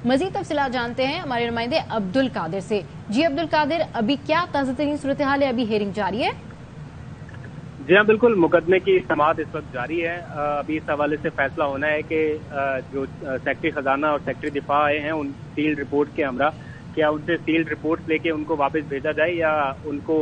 मजीद तफसीलात जानते हैं हमारे नुमाइंदे अब्दुल कादिर से। जी अब्दुल कादिर, अभी क्या ताज़ा तरीन सूरत हाल है? अभी हेयरिंग जारी है? जी हाँ, बिल्कुल, मुकदमे की समाअत इस वक्त जारी है। अभी इस हवाले से फैसला होना है कि जो सेक्रेटरी खजाना और सेक्रेटरी दिफा आए हैं उन सील्ड रिपोर्ट के हमरा, क्या उनसे सील्ड रिपोर्ट लेके उनको वापस भेजा जाए या उनको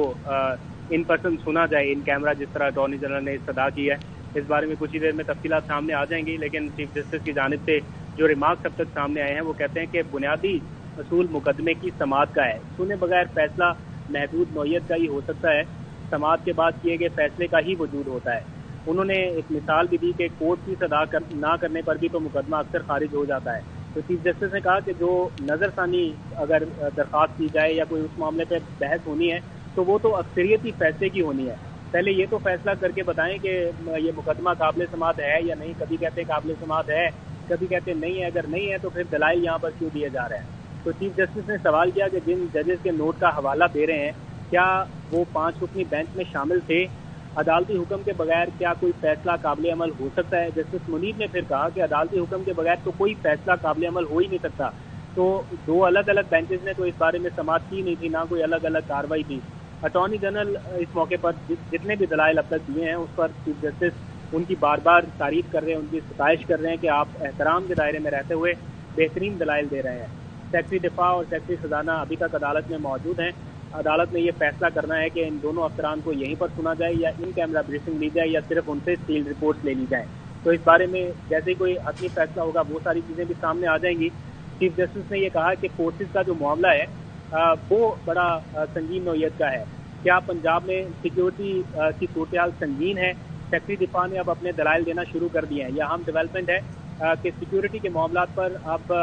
इन पर्सन सुना जाए इन कैमरा, जिस तरह अटॉर्नी जनरल ने इस्तदा की है। इस बारे में कुछ ही देर में तफसीलात सामने आ जाएंगी, लेकिन चीफ जस्टिस की जानिब से जो रिमार्क्स अब तक सामने आए हैं वो कहते हैं कि बुनियादी असूल मुकदमे की समाअत का है। सुने बगैर फैसला महदूद नौयत का ही हो सकता है, समाअत के बाद किए गए फैसले का ही वजूद होता है। उन्होंने एक मिसाल भी दी कि कोर्ट की सदा ना करने पर भी तो मुकदमा अक्सर खारिज हो जाता है। तो चीफ जस्टिस ने कहा कि जो नज़रसानी अगर दरख्वास्त की जाए या कोई उस मामले पर बहस होनी है तो वो तो अक्सरियती फैसले की होनी है। पहले ये तो फैसला करके बताएं कि ये मुकदमा काबिल समाअत है या नहीं। कभी कहते हैं काबिल समाअत है, कभी कहते हैं नहीं है। अगर नहीं है तो फिर दलाइल यहाँ पर क्यों दिए जा रहे हैं? तो चीफ जस्टिस ने सवाल किया कि जिन जजेस के नोट का हवाला दे रहे हैं क्या वो 5 रुकनी बेंच में शामिल थे? अदालती हुक्म के बगैर क्या कोई फैसला काबिल अमल हो सकता है? जस्टिस मुनीर ने फिर कहा कि अदालती हुक्म के बगैर तो कोई फैसला काबिल अमल हो ही नहीं सकता। तो दो अलग अलग बेंचेस ने तो इस बारे में समाअत की नहीं थी, ना कोई अलग अलग कार्रवाई थी। अटॉर्नी जनरल इस मौके पर जितने भी दलाइल अब तक दिए हैं उस पर चीफ जस्टिस उनकी बार बार तारीफ कर रहे हैं, उनकी सताइश कर रहे हैं कि आप एहतराम के दायरे में रहते हुए बेहतरीन दलाइल दे रहे हैं। सेक्रेटरी दिफा और सेक्रेटरी खजाना अभी तक अदालत में मौजूद हैं। अदालत ने यह फैसला करना है कि इन दोनों अफसरान को यहीं पर सुना जाए या इन कैमरा ब्रीफिंग ली जाए या सिर्फ उनसे सील्ड रिपोर्ट्स ले ली जाए। तो इस बारे में जैसे ही कोई हतमी फैसला होगा वो सारी चीज़ें भी सामने आ जाएंगी। चीफ जस्टिस ने यह कहा कि फोर्सेज का जो मामला है वो बड़ा संगीन नौयत का है। क्या पंजाब में सिक्योरिटी की सूरत हाल संगीन है? सेक्रेटरी दिफा ने अब अपने दलाइल देना शुरू कर दिए हैं। यह अहम डेवलपमेंट है कि सिक्योरिटी के मामला पर अब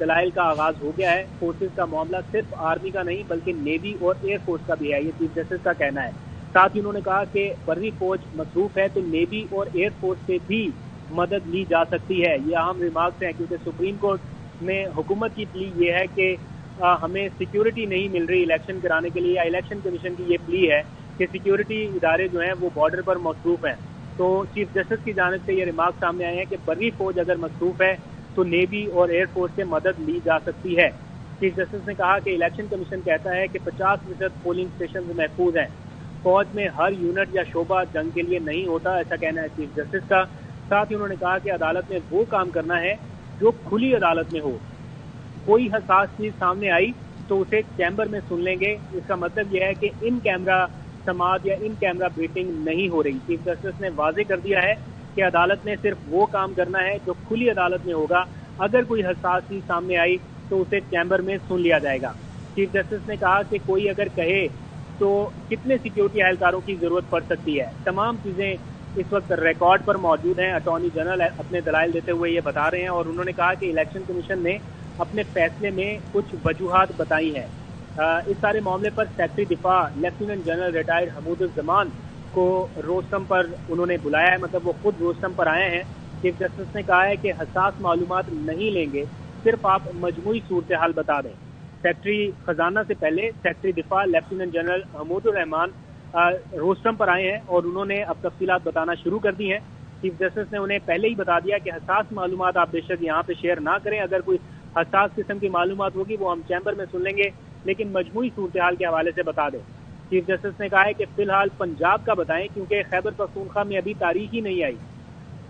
दलाइल का आगाज हो गया है। फोर्सेज का मामला सिर्फ आर्मी का नहीं बल्कि नेवी और एयरफोर्स का भी है, ये चीफ जस्टिस का कहना है। साथ ही उन्होंने कहा कि बर्री फौज मसरूफ है तो नेवी और एयरफोर्स से भी मदद ली जा सकती है। ये अहम रिमार्क्स हैं क्योंकि सुप्रीम कोर्ट में हुकूमत की प्ली ये है कि हमें सिक्योरिटी नहीं मिल रही इलेक्शन कराने के लिए, या इलेक्शन कमीशन की ये प्ली है कि सिक्योरिटी इदारे जो हैं वो बॉर्डर पर मसरूफ हैं। तो चीफ जस्टिस की जानिब से ये रिमार्क सामने आए हैं कि बर्री फौज अगर मसरूफ है तो नेवी और एयरफोर्स से मदद ली जा सकती है। चीफ जस्टिस ने कहा कि इलेक्शन कमीशन कहता है कि 50% पोलिंग स्टेशन महफूज हैं। फौज में हर यूनिट या शोबा जंग के लिए नहीं होता, ऐसा कहना है चीफ जस्टिस का। साथ ही उन्होंने कहा कि अदालत में वो काम करना है जो खुली अदालत में हो। कोई हसास चीज सामने आई तो उसे चैम्बर में सुन लेंगे। इसका मतलब यह है कि इन कैमरा समाअत या इन कैमरा ब्रीफिंग नहीं हो रही। चीफ जस्टिस ने वाजे कर दिया है कि अदालत ने सिर्फ वो काम करना है जो खुली अदालत में होगा। अगर कोई हसास चीज सामने आई तो उसे चैम्बर में सुन लिया जाएगा। चीफ जस्टिस ने कहा कि कोई अगर कहे तो कितने सिक्योरिटी एहलकारों की जरूरत पड़ सकती है। तमाम चीजें इस वक्त रिकॉर्ड पर मौजूद हैं। अटॉर्नी जनरल अपने दलाइल देते हुए ये बता रहे हैं और उन्होंने कहा कि इलेक्शन कमीशन ने अपने फैसले में कुछ वजूहात बताई हैं। इस सारे मामले पर सेक्रेटरी दिफा लेफ्टिनेंट जनरल रिटायर्ड हमूदुज़्ज़मान को रोस्टम पर उन्होंने बुलाया है, मतलब वो खुद रोस्टम पर आए हैं। चीफ जस्टिस ने कहा है कि हसास मालूमात नहीं लेंगे, सिर्फ आप मजमूई सूरत हाल बता दें। सेक्रेटरी खजाना से पहले सेक्रेटरी दिफा lieutenant general Hamoodur Rahman rostrum पर आए हैं और उन्होंने अब तफसीलात बताना शुरू कर दी हैं। चीफ जस्टिस ने उन्हें पहले ही बता दिया कि हसास मालूमात आप बेशक यहाँ पे शेयर ना करें। अगर कोई हसास किस्म की मालूमात होगी वो हम चैम्बर में सुन लेंगे, लेकिन मजमूई सूरत हाल के हवाले से बता दें। चीफ जस्टिस ने कहा है कि फिलहाल पंजाब का बताएं क्योंकि खैबर पख्तूनख्वा में अभी तारीख ही नहीं आई,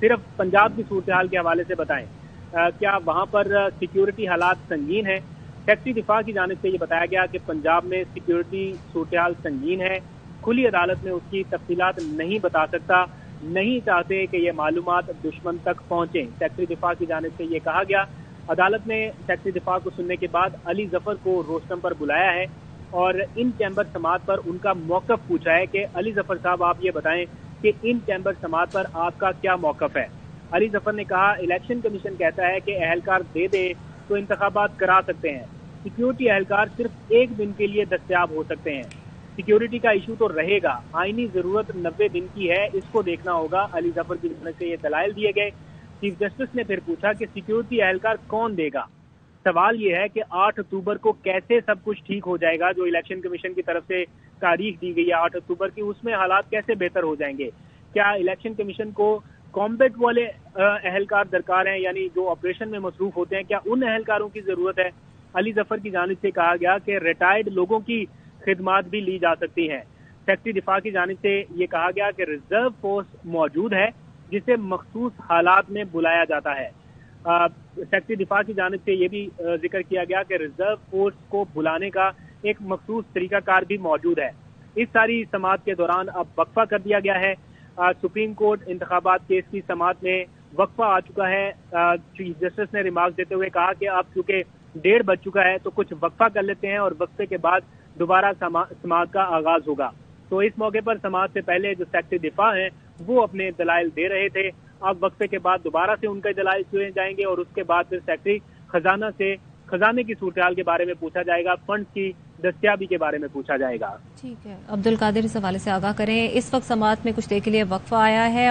सिर्फ पंजाब की सूरत हाल के हवाले से बताएं। क्या वहाँ पर सिक्योरिटी हालात संगीन है? सेक्रेटरी दिफा की जानिब से ये बताया गया कि पंजाब में सिक्योरिटी सूरत हाल संगीन है। खुली अदालत में उसकी तफसीलात नहीं बता सकता, नहीं चाहते कि ये मालूमात दुश्मन तक पहुंचे। सेक्रेटरी दिफा की जानिब से ये कहा गया। अदालत ने सेक्रेटरी दिफा को सुनने के बाद अली जफर को रोस्टम पर बुलाया है और इन चैम्बर समाअत पर उनका मौकफ पूछा है कि अली जफर साहब आप ये बताएं कि इन चैम्बर समाअत पर आपका क्या मौकफ है। अली जफर ने कहा इलेक्शन कमीशन कहता है कि अहलकार दे दे तो इंतखाबात करा सकते हैं। सिक्योरिटी अहलकार सिर्फ एक दिन के लिए दस्तयाब हो सकते हैं। सिक्योरिटी का इशू तो रहेगा, आईनी जरूरत 90 दिन की है, इसको देखना होगा। अली जफर की तरफ से ये दलाइल दिए गए। चीफ जस्टिस ने फिर पूछा कि सिक्योरिटी एहलकार कौन देगा। सवाल यह है कि 8 अक्टूबर को कैसे सब कुछ ठीक हो जाएगा। जो इलेक्शन कमीशन की तरफ से तारीख दी गई है 8 अक्टूबर की, उसमें हालात कैसे बेहतर हो जाएंगे? क्या इलेक्शन कमीशन को कॉम्बैट वाले अहलकार दरकार हैं, यानी जो ऑपरेशन में मसरूफ होते हैं, क्या उन अहलकारों की जरूरत है? अली जफर की जानिब से कहा गया कि रिटायर्ड लोगों की खिदमात भी ली जा सकती हैं। सेक्रेटरी दिफा की जानिब से ये कहा गया कि रिजर्व फोर्स मौजूद है जिसे मखसूस हालात में बुलाया जाता है। सेक्रेटरी दिफा की जानिब से ये भी जिक्र किया गया कि रिजर्व फोर्स को बुलाने का एक मखसूस तरीकाकार भी मौजूद है। इस सारी समाअत के दौरान अब वक्फा कर दिया गया है। सुप्रीम कोर्ट इंतखाबात केस की समाअत में वक्फा आ चुका है। चीफ जस्टिस ने रिमार्क देते हुए कहा कि अब चूंकि 1:30 बज चुका है तो कुछ वक्फा कर लेते हैं और वक्फे के बाद दोबारा समाअत का आगाज होगा। तो इस मौके पर समाअत से पहले जो सेक्रेटरी दिफा हैं वो अपने दलाइल दे रहे थे। अब वक्फे के बाद दोबारा से उनके दलाइल सुने जाएंगे और उसके बाद फिर सेक्रेटरी खजाना से खजाने की सूरत के बारे में पूछा जाएगा, फंड की दस्तियाबी के बारे में पूछा जाएगा। ठीक है, अब्दुल कादिर इस हवाले से आगाह करें। इस वक्त समाअत में कुछ देर के लिए वक्फा आया है।